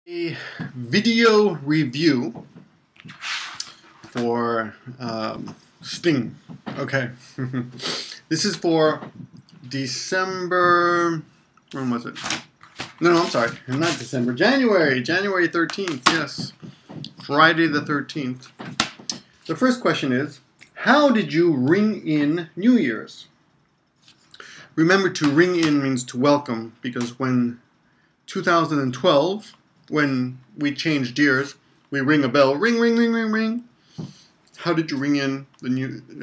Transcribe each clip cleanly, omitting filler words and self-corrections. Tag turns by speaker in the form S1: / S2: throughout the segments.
S1: A video review for Sting. Okay. This is for December. When was it? No, I'm sorry. Not December. January 13th. Yes. Friday the 13th. The first question is, how did you ring in New Year's? Remember, to ring in means to welcome, because when 2012, when we changed years, we ring a bell. Ring, ring, ring, ring, ring. How did you ring in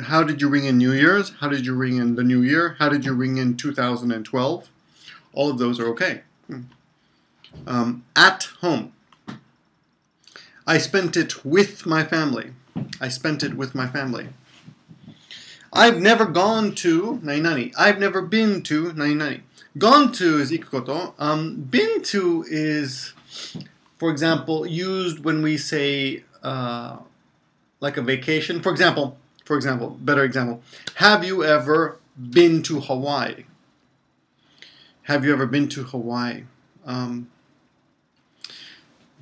S1: How did you ring in New Year's? How did you ring in the New Year? How did you ring in 2012? All of those are okay. At home. I spent it with my family. I spent it with my family. I've never gone to nani. I've never been to nani. Gone to is ikukoto. Been to is, for example, used when we say like a vacation. For example, better example. Have you ever been to Hawaii? Have you ever been to Hawaii?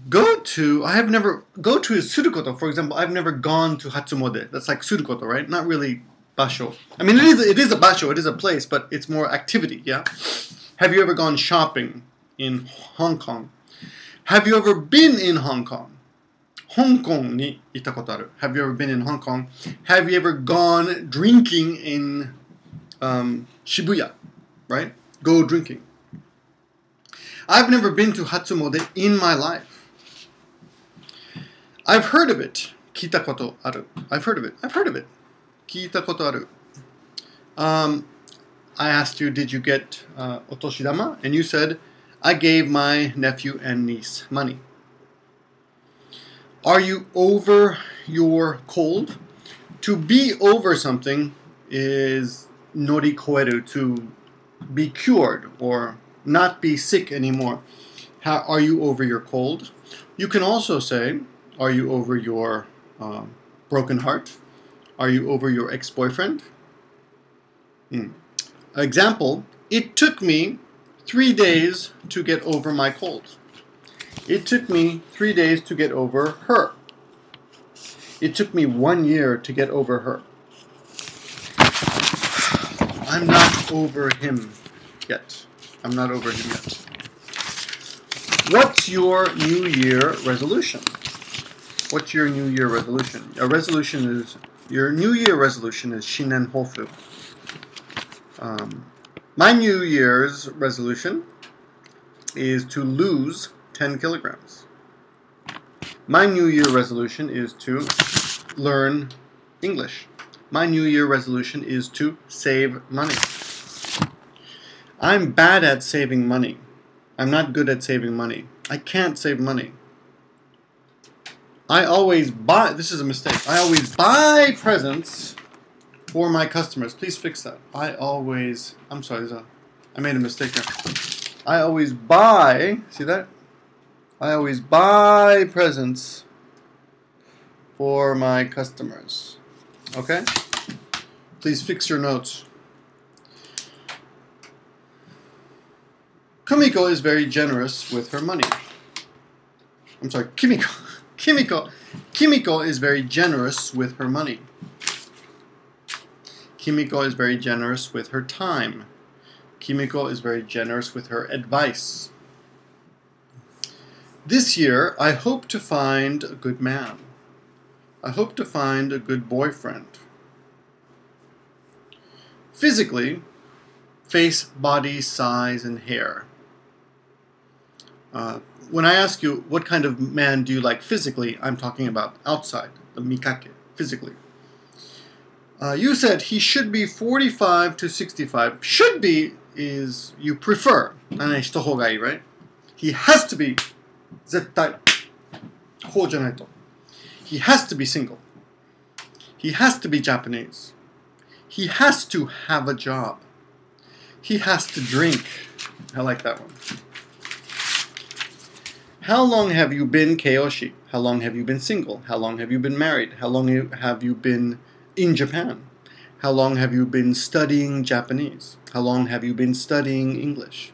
S1: Go to is surukoto. For example, I've never gone to Hatsumode. That's like surukoto, right? Not really basho. I mean, it is a basho, it is a place, but it's more activity, yeah? Have you ever gone shopping in Hong Kong? Have you ever been in Hong Kong? Hong Kong ni itakoto aru. Have you ever been in Hong Kong? Have you ever gone drinking in Shibuya, right? Go drinking. I've never been to Hatsumode in my life. I've heard of it. Kitakoto aru. I've heard of it. Kitakoto aru. I asked you, did you get otoshidama? And you said, I gave my nephew and niece money. Are you over your cold? To be over something is norikoeru, to be cured or not be sick anymore. Are you over your cold? You can also say, are you over your broken heart? Are you over your ex-boyfriend? Example, it took me 3 days to get over my cold. It took me 3 days to get over her. It took me 1 year to get over her. I'm not over him yet. I'm not over him yet. What's your New Year resolution? What's your New Year resolution? Your New Year resolution is Shinen Hofu. My New Year's resolution is to lose 10 kilograms. My New Year resolution is to learn English. My New Year resolution is to save money. I'm bad at saving money. I'm not good at saving money. I can't save money. I always buy, this is a mistake, I always buy presents for my customers. Please fix that. I'm sorry, I made a mistake here. I always buy, see that? I always buy presents for my customers. Okay? Please fix your notes. Kumiko is very generous with her money. I'm sorry, Kimiko is very generous with her money. Kimiko is very generous with her time. Kimiko is very generous with her advice. This year, I hope to find a good man. I hope to find a good boyfriend. Physically, face, body, size, and hair. When I ask you, what kind of man do you like physically, I'm talking about outside, the mikake, physically. You said he should be 45 to 65. Should be is you prefer. Right? He has to be zettai. He has to be single. He has to be Japanese. He has to have a job. He has to drink. I like that one. How long have you been keiyoshi? How long have you been single? How long have you been married? How long have you been in Japan? How long have you been studying Japanese? How long have you been studying English?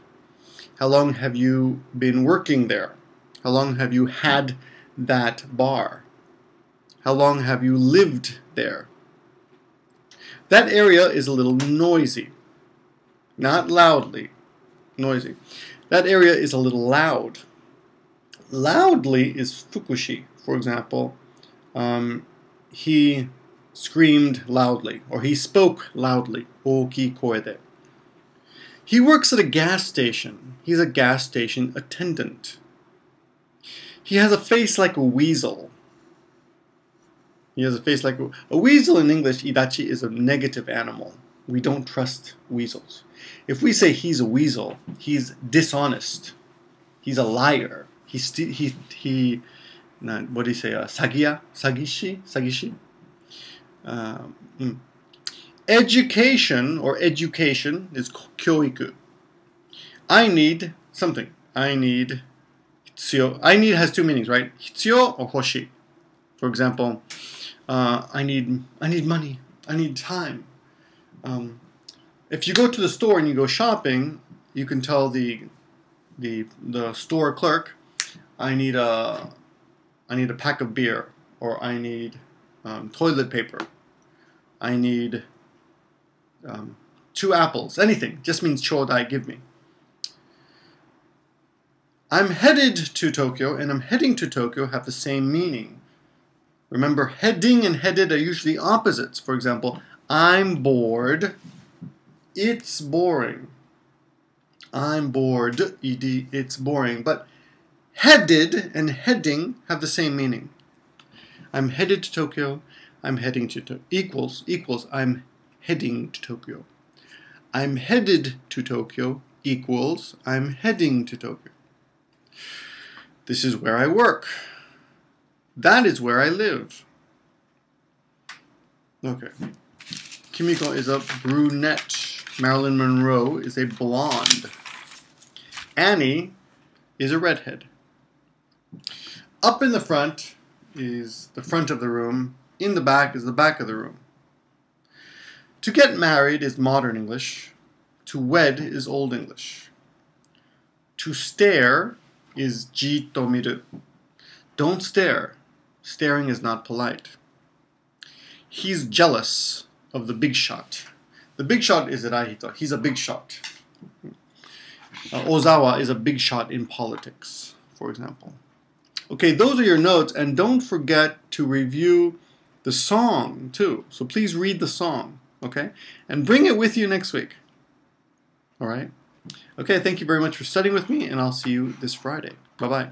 S1: How long have you been working there? How long have you had that bar? How long have you lived there? That area is a little noisy. Not loudly. Noisy. That area is a little loud. Loudly is fukushi. For example, he screamed loudly, or he spoke loudly. Oki koede. He works at a gas station. He's a gas station attendant. He has a face like a weasel. He has a face like a weasel in English. Idachi is a negative animal. We don't trust weasels. If we say he's a weasel, he's dishonest. He's a liar. What do you say? Sagishi. Education or education is kyoiku. I need something. I need hitsuyo. I need has two meanings, right? Hitsuyo or hoshi. For example, I need money. I need time. If you go to the store and you go shopping, you can tell the store clerk, I need a pack of beer, or I need toilet paper. I need 2 apples. Anything. Just means chodai, give me. I'm headed to Tokyo and I'm heading to Tokyo have the same meaning. Remember, heading and headed are usually opposites. For example, I'm bored. It's boring. I'm bored. Ed. It's boring. But headed and heading have the same meaning. I'm headed to Tokyo. I'm heading to Tokyo. Equals I'm heading to Tokyo. I'm headed to Tokyo equals I'm heading to Tokyo. This is where I work. That is where I live. Okay. Kimiko is a brunette. Marilyn Monroe is a blonde. Annie is a redhead. Up in the front is the front of the room. In the back is the back of the room. To get married is modern English. To wed is old English. To stare is jitto miru. Don't stare. Staring is not polite. He's jealous of the big shot. The big shot is Rahito. He's a big shot. Ozawa is a big shot in politics, for example. Okay, those are your notes, and don't forget to review the song too. So please read the song, okay? And bring it with you next week. All right? Okay, thank you very much for studying with me, and I'll see you this Friday. Bye-bye.